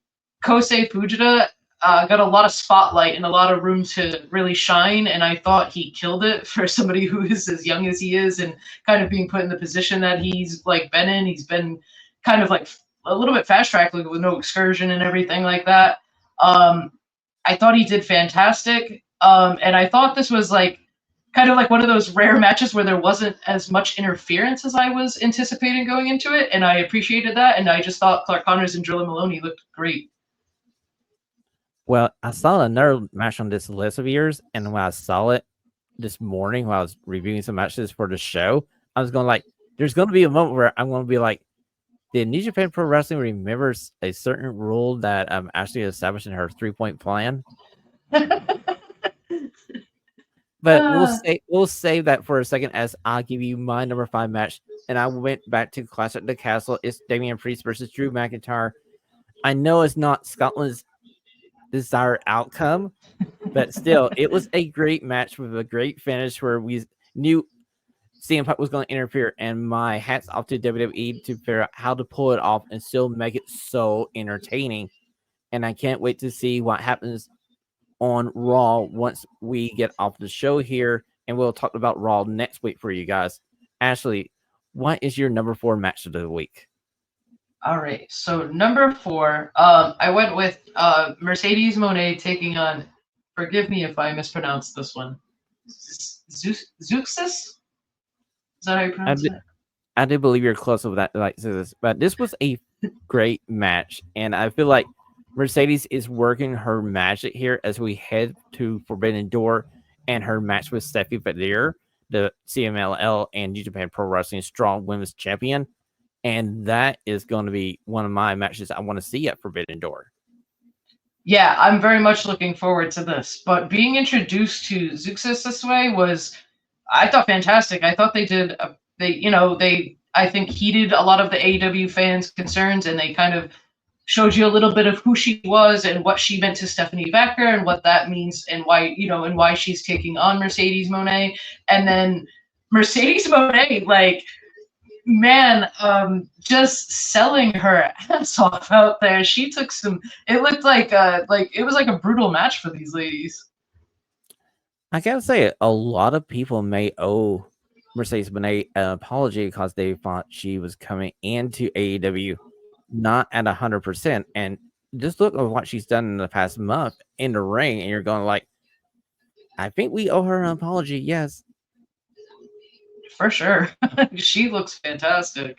Fujita got a lot of spotlight and a lot of room to really shine, and I thought he killed it for somebody who is as young as he is and kind of being put in the position that he's like been in. He's been kind of like a little bit fast-tracked with no excursion and everything like that. I thought he did fantastic, and I thought this was like kind of like one of those rare matches where there wasn't as much interference as I was anticipating going into it, and I appreciated that, and I just thought Clark Connors and Drilla Maloney looked great. Well, I saw another match on this list of yours, and when I saw it this morning while I was reviewing some matches for the show, I was going like, there's going to be a moment where I'm going to be like, did New Japan Pro Wrestling remember a certain rule that Ashley established in her 3-point plan? But we'll save that for a second as I'll give you my number 5 match. And I went back to Clash at the Castle. It's Damian Priest versus Drew McIntyre. I know it's not Scotland's desired outcome, but still, it was a great match with a great finish where we knew CM Punk was going to interfere. And my hats off to WWE to figure out how to pull it off and still make it so entertaining. And I can't wait to see what happens on Raw once we get off the show here, and we'll talk about Raw next week for you guys. Ashley, what is your number 4 match of the week? All right, so number 4, I went with Mercedes Moné taking on, forgive me if I mispronounce this one, Zeuxis? Is that how you pronounce it? I do believe you're close with that, but this was a great match, and I feel like Mercedes is working her magic here as we head to Forbidden Door and her match with Steffi Vadir, the CMLL and New Japan Pro Wrestling Strong Women's Champion. And that is going to be one of my matches I want to see at Forbidden Door. Yeah, I'm very much looking forward to this. But being introduced to Zeuxis this way was, I thought, fantastic. I thought they they I think heeded a lot of the AEW fans' concerns, and they kind of showed you a little bit of who she was and what she meant to Stephanie Becker and what that means and why she's taking on Mercedes Moné. And then Mercedes Moné, like, man, just selling her ass off out there. She took some. It looked like it was like a brutal match for these ladies. I gotta say, a lot of people may owe Mercedes Moné an apology because they thought she was coming into AEW not at 100%. And just look at what she's done in the past month in the ring, and you're going like, I think we owe her an apology. Yes. For sure. She looks fantastic.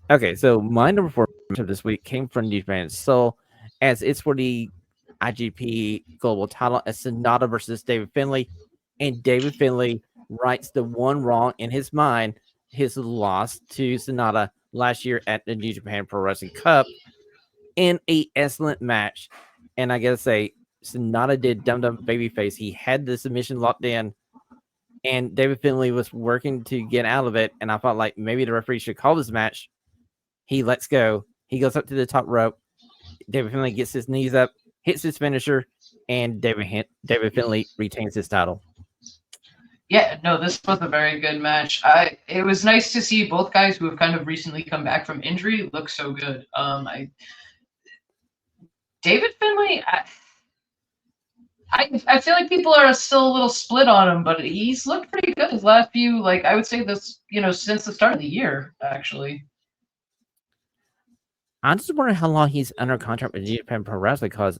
Okay, so my number 4 matchup this week came from New Japan Soul, as it's for the IGP Global title as Sonata versus David Finlay. And David Finlay rights the one wrong in his mind, his loss to Sonata last year at the New Japan Pro Wrestling Cup in an excellent match. And I gotta say, Sonata did Dum Dum Babyface. He had the submission locked in, and David Finlay was working to get out of it. And I felt like maybe the referee should call this match. He lets go. He goes up to the top rope. David Finlay gets his knees up, hits his finisher, and David Finlay retains his title. Yeah, no, this was a very good match. It was nice to see both guys who have kind of recently come back from injury look so good. David Finlay, I feel like people are still a little split on him, but he's looked pretty good his last few, like, I would say this, since the start of the year, actually. I'm just wondering how long he's under contract with New Japan Pro Wrestling, because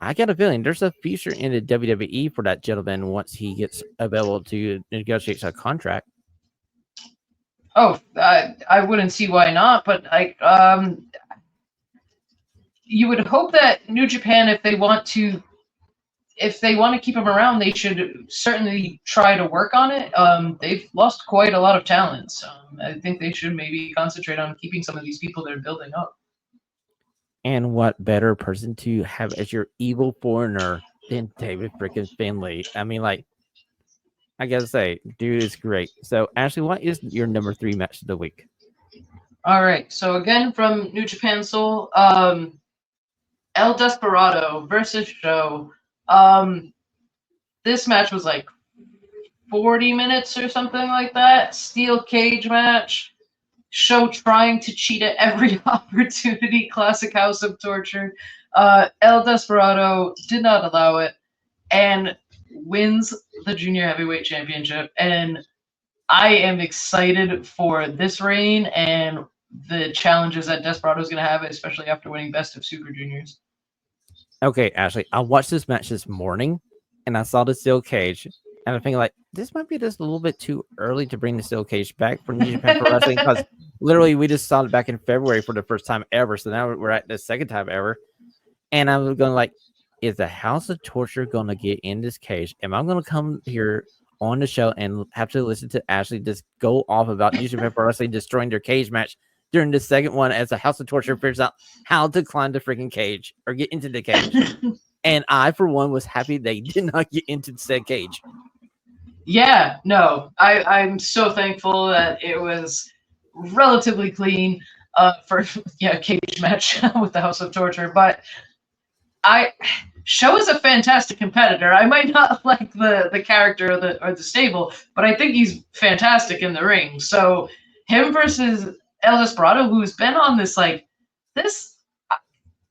I got a feeling there's a future in the WWE for that gentleman once he gets available to negotiate a contract. Oh, I wouldn't see why not, but you would hope that New Japan, if they want to keep him around, they should certainly try to work on it. They've lost quite a lot of talent. So I think they should maybe concentrate on keeping some of these people they're building up. And what better person to have as your evil foreigner than David freaking Finlay? I mean, like, I gotta say, dude is great. So, Ashlee, what is your number 3 match of the week? All right. So again, from New Japan Soul, El Desperado versus Show. This match was like 40 minutes or something like that. Steel cage match. Show trying to cheat at every opportunity. Classic House of Torture. El Desperado did not allow it and wins the Junior Heavyweight Championship. And I am excited for this reign and the challenges that Desperado is going to have, especially after winning Best of Super Juniors. Okay, Ashlee, I watched this match this morning, and I saw the steel cage, and I'm thinking, like, this might be just a little bit too early to bring the steel cage back for New Japan Pro Wrestling, because literally we just saw it back in February for the first time ever, so now we're at the second time ever. And I was going like, is the House of Torture going to get in this cage? Am I going to come here on the show and have to listen to Ashlee just go off about New Japan Pro Wrestling destroying their cage match during the second one as the House of Torture figures out how to climb the freaking cage or get into the cage? And I, for one, was happy they did not get into said cage. Yeah, no, I'm so thankful that it was relatively clean for cage match with the House of Torture. But Show is a fantastic competitor. I might not like the character or the stable, but I think he's fantastic in the ring. So him versus El Desperado, who's been on this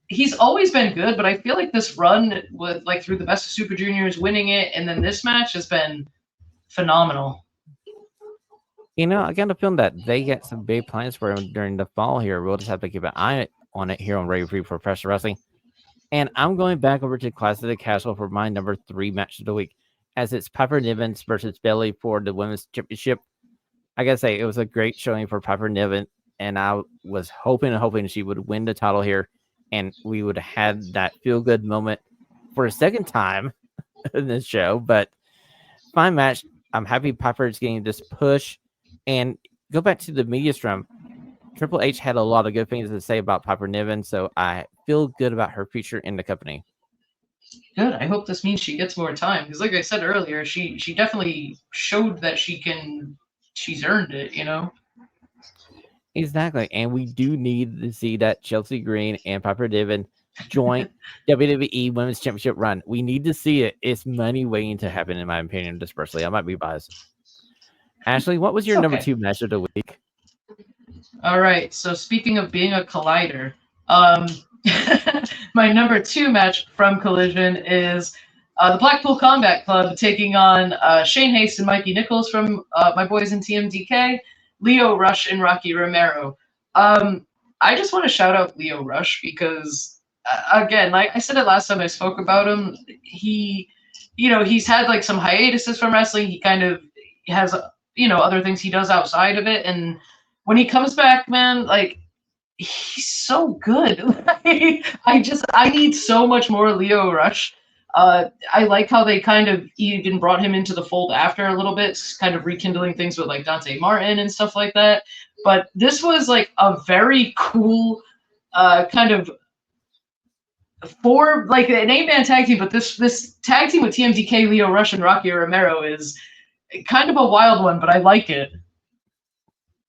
he's always been good, but I feel like this run with through the Best of Super Juniors, winning it, and then this match has been phenomenal. I got a feeling that they get some big plans for him during the fall here. We'll just have to keep an eye on it here on Radio Free Professional Wrestling. And I'm going back over to Clash of the Castle for my number 3 match of the week, as it's Piper Niven versus Bayley for the Women's Championship. I gotta say, it was a great showing for Piper Niven, and I was hoping she would win the title here, and we would have had that feel-good moment for a second time in this show. But fine match. I'm happy Piper is getting this push. And go back to the media scrum. Triple H had a lot of good things to say about Piper Niven, so I feel good about her future in the company. Good. I hope this means she gets more time, because like I said earlier, she definitely showed that she can she's earned it, you know. Exactly. And we do need to see that Chelsea Green and Piper Niven joint WWE Women's Championship run. We need to see it. It's money waiting to happen, in my opinion, just personally. I might be biased. Ashlee, what was your number Okay. 2 match of the week? All right. So speaking of being a collider, my number 2 match from Collision is the Blackpool Combat Club taking on Shane Haste and Mikey Nichols from my boys in TMDK, Lio Rush and Rocky Romero. I just want to shout out Lio Rush because, again, like I said it last time I spoke about him, he's had like some hiatuses from wrestling. He kind of has, other things he does outside of it. And when he comes back, man, like, he's so good. I need so much more Lio Rush. I like how they kind of even brought him into the fold after a little bit, kind of rekindling things with like Dante Martin and stuff like that. But this was like a very cool kind of for like an 8-man tag team, but this tag team with TMDK, Lio Rush, and Rocky Romero is kind of a wild one, but I like it.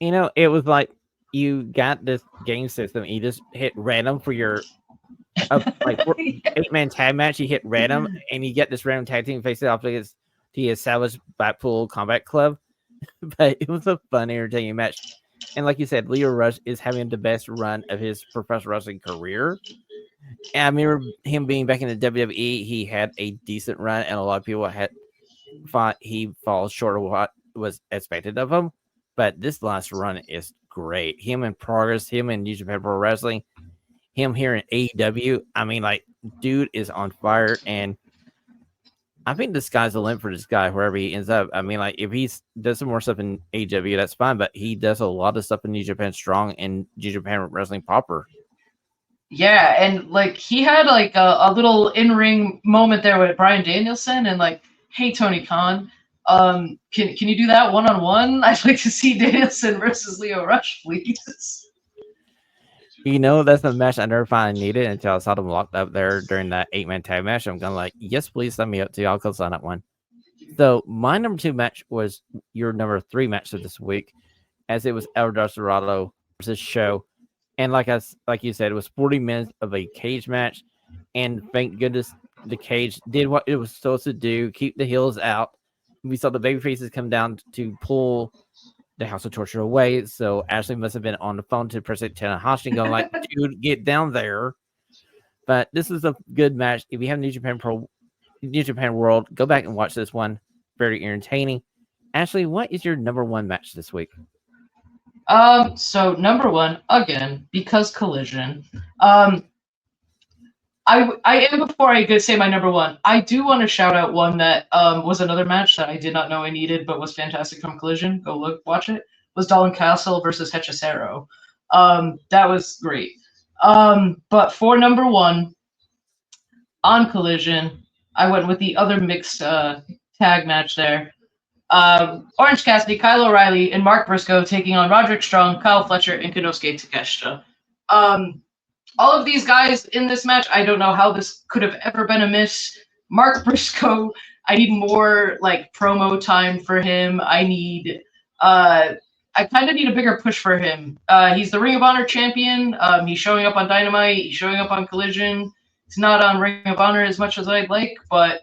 It was like you got this game system, you just hit random for your 8-man tag match. You hit random, and you get this random tag team face off against the established Blackpool Combat Club. But it was a fun, entertaining match. And like you said, Lio Rush is having the best run of his professional wrestling career. And I remember him being back in the WWE. He had a decent run, and a lot of people had thought he falls short of what was expected of him. But this last run is great. Him in Progress, him in New Japan Pro Wrestling, him here in AEW. I mean, like, dude is on fire, and I think the sky's the limit for this guy wherever he ends up. I mean, like, if he does some more stuff in AEW, that's fine, but he does a lot of stuff in New Japan Strong and New Japan Wrestling proper. Yeah, and like he had like a little in-ring moment there with Bryan Danielson, and like, hey Tony Khan, can you do that one-on-one? I'd like to see Danielson versus Lio Rush, please. That's a match I never finally needed until I saw them locked up there during that 8-man tag match. I'm going like, yes, please sign me up too. I'll go sign up one. So my number 2 match was your number 3 match of this week, as it was El Dorado versus Show. And like you said, it was 40 minutes of a cage match. And thank goodness the cage did what it was supposed to do, keep the heels out. We saw the baby faces come down to pull the House of Torture away. So Ashlee must have been on the phone to President Tanahashi going like, dude, get down there. But this is a good match. If you have New Japan World, go back and watch this one. Very entertaining. Ashlee, what is your number 1 match this week? So number 1, again, because Collision. I am, before I say my number 1, I do want to shout out one that was another match that I did not know I needed, but was fantastic from Collision. Go watch it. Was Dalton Castle versus Hechicero. That was great. But for number 1 on Collision, I went with the other mixed tag match there. Orange Cassidy, Kyle O'Reilly, and Mark Briscoe taking on Roderick Strong, Kyle Fletcher, and Konosuke Takeshita. All of these guys in this match, I don't know how this could have ever been a miss. Mark Briscoe, I need more like promo time for him. I kind of need a bigger push for him. He's the Ring of Honor champion. He's showing up on Dynamite. He's showing up on Collision. He's not on Ring of Honor as much as I'd like, but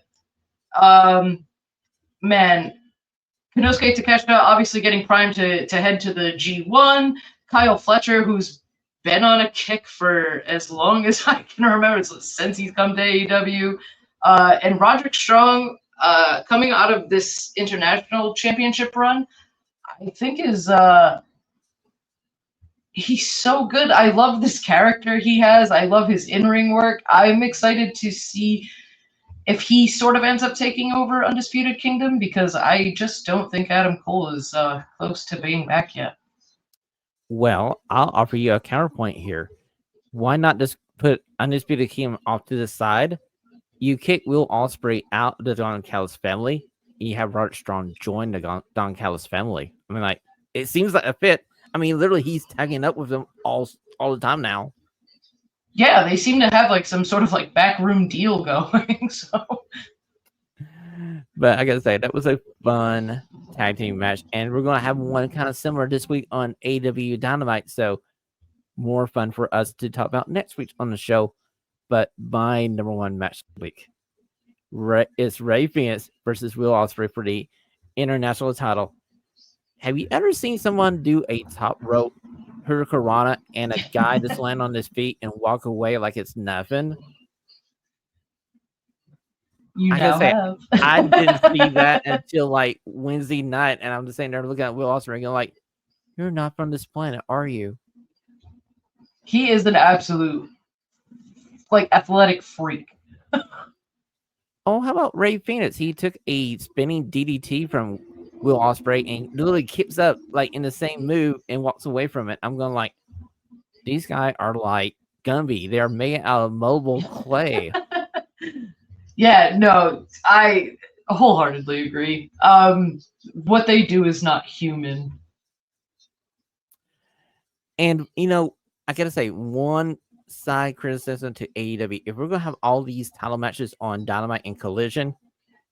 man, Konosuke Takeshita obviously getting primed to head to the G1. Kyle Fletcher, who's been on a kick for as long as I can remember, since he's come to AEW. And Roderick Strong, coming out of this international championship run, I think he's so good. I love this character he has. I love his in-ring work. I'm excited to see if he sort of ends up taking over Undisputed Kingdom, because I just don't think Adam Cole is close to being back yet. Well, I'll offer you a counterpoint here. Why not just put Undisputed Kingdom off to the side? You kick Will Ospreay out of the Don Callis family, and you have Roderick Strong join the Don Callis family. I mean, like, it seems like a fit. I mean, literally, he's tagging up with them all the time now. Yeah, they seem to have like some sort of like backroom deal going. So, But I gotta say, that was a fun tag team match. And we're gonna have one kind of similar this week on AW Dynamite. So more fun for us to talk about next week on the show. But my number one match of the week is Rey Fenix versus Will Ospreay for the international title. Have you ever seen someone do a top rope hurricanrana and a guy just land on his feet and walk away like it's nothing? You now have. I didn't see that until like Wednesday night, and I'm just sitting there looking at Will Ospreay and going like, "You're not from this planet, are you?" He is an absolute like athletic freak. Oh, how about Rey Fenix? He took a spinning DDT from Will Ospreay and literally keeps up like in the same move and walks away from it. I'm going like, these guys are like Gumby. They're made out of mobile clay. Yeah, no, I wholeheartedly agree. What they do is not human. And, you know, I got to say, one side criticism to AEW, if we're going to have all these title matches on Dynamite and Collision,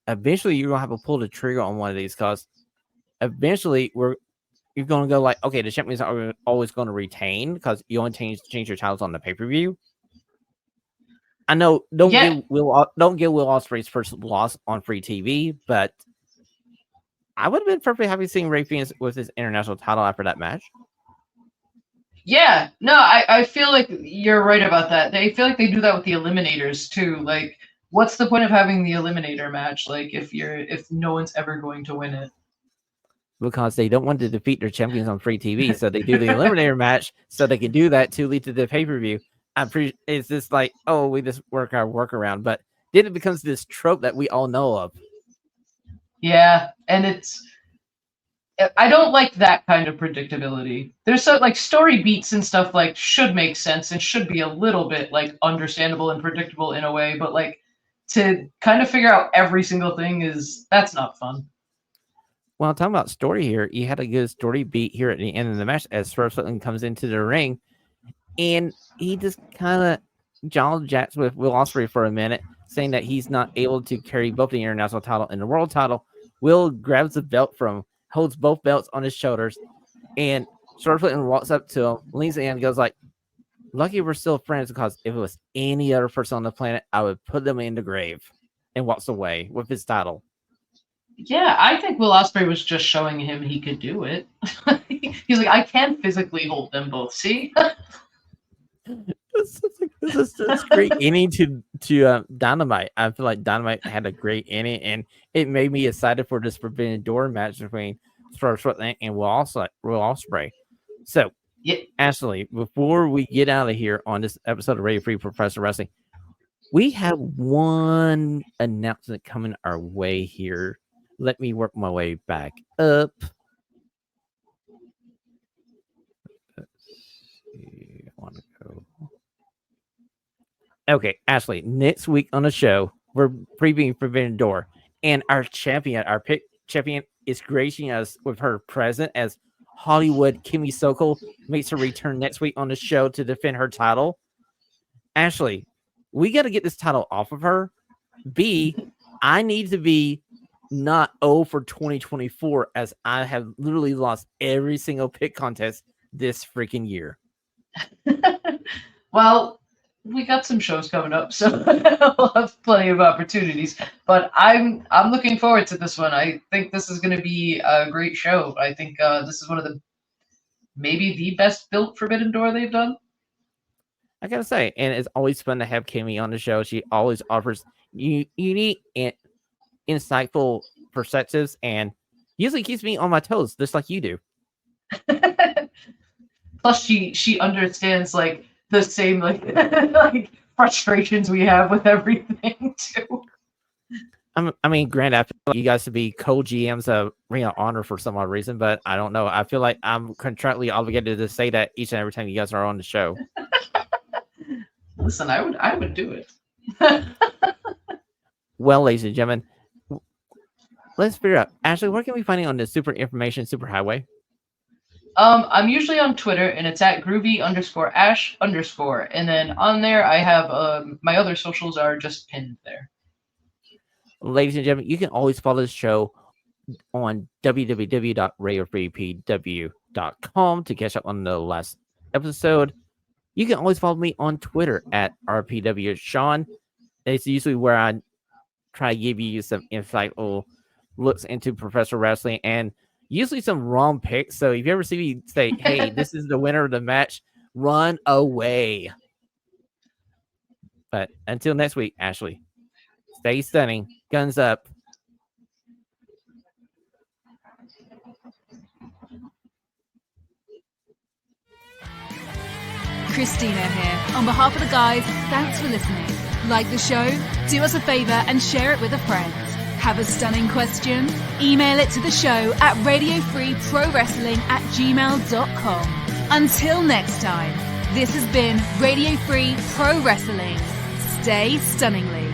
eventually you're going to have to pull the trigger on one of these because eventually you're going to go like, okay, the champions are always going to retain because you only change your titles on the pay-per-view. I know don't get Will Ospreay's first loss on free TV, but I would have been perfectly happy seeing Rey Fenix with his international title after that match. Yeah, no, I feel like you're right about that. They feel like they do that with the Eliminators too. Like, what's the point of having the Eliminator match? Like, if no one's ever going to win it. Because they don't want to defeat their champions on free TV, so they do the Eliminator match so they can do that to lead to the pay-per-view. It's just like, oh, we just work our workaround, but then it becomes this trope that we all know of. Yeah, and I don't like that kind of predictability. There's so like story beats and stuff like should make sense and should be a little bit like understandable and predictable in a way, but like to kind of figure out every single thing that's not fun. Well, talking about story here, you had a good story beat here at the end of the match as Swerve Strickland comes into the ring. And he just kind of John jacks with Will Ospreay for a minute, saying that he's not able to carry both the international title and the world title. Will grabs the belt from him, holds both belts on his shoulders, and Swerve walks up to him, leans in and goes like, lucky we're still friends because if it was any other person on the planet, I would put them in the grave, and walks away with his title. Yeah, I think Will Ospreay was just showing him he could do it. He's like, I can physically hold them both, see? This is great ending to Dynamite. I feel like Dynamite had a great ending, and it made me excited for this Forbidden Door match between Swerve Strickland and Will Ospreay. So, Ashlee, before we get out of here on this episode of Radio Free Professional Wrestling, we have one announcement coming our way here. Let me work my way back up. Okay, Ashlee, next week on the show, we're previewing Forbidden Door, and our pick champion, is gracing us with her present as Hollywood Kimmy Sokol makes her return next week on the show to defend her title. Ashlee, we got to get this title off of her. B, I need to be not 0 for 2024 as I have literally lost every single pick contest this freaking year. Well, we got some shows coming up, so we'll have plenty of opportunities. But I'm looking forward to this one. I think this is going to be a great show. I think this is one of maybe the best built Forbidden Door they've done. I gotta say, and it's always fun to have Kimmy on the show. She always offers unique and insightful perspectives, and usually keeps me on my toes, just like you do. Plus, she understands like the same like like frustrations we have with everything too. I mean, granted, I feel like you guys to be co-GMs of Ring of Honor for some odd reason, but I don't know. I feel like I'm contractually obligated to say that each and every time you guys are on the show. Listen, I would do it. Well, ladies and gentlemen, let's figure out. Ashlee, where can we find you on the Super Information Superhighway? I'm usually on Twitter, and it's at groovy_ash_. And then on there, I have my other socials are just pinned there. Ladies and gentlemen, you can always follow the show on www.radiofreepw.com to catch up on the last episode. You can always follow me on Twitter at RPWShawn. It's usually where I try to give you some insightful looks into professional wrestling and usually some wrong picks. So if you ever see me say, hey, this is the winner of the match, run away. But until next week, Ashlee, stay stunning. Guns up. Christina here. On behalf of the guys, thanks for listening. Like the show? Do us a favor and share it with a friend. Have a stunning question? Email it to the show at radiofreeprowrestling@gmail.com. Until next time, this has been Radio Free Pro Wrestling. Stay stunningly.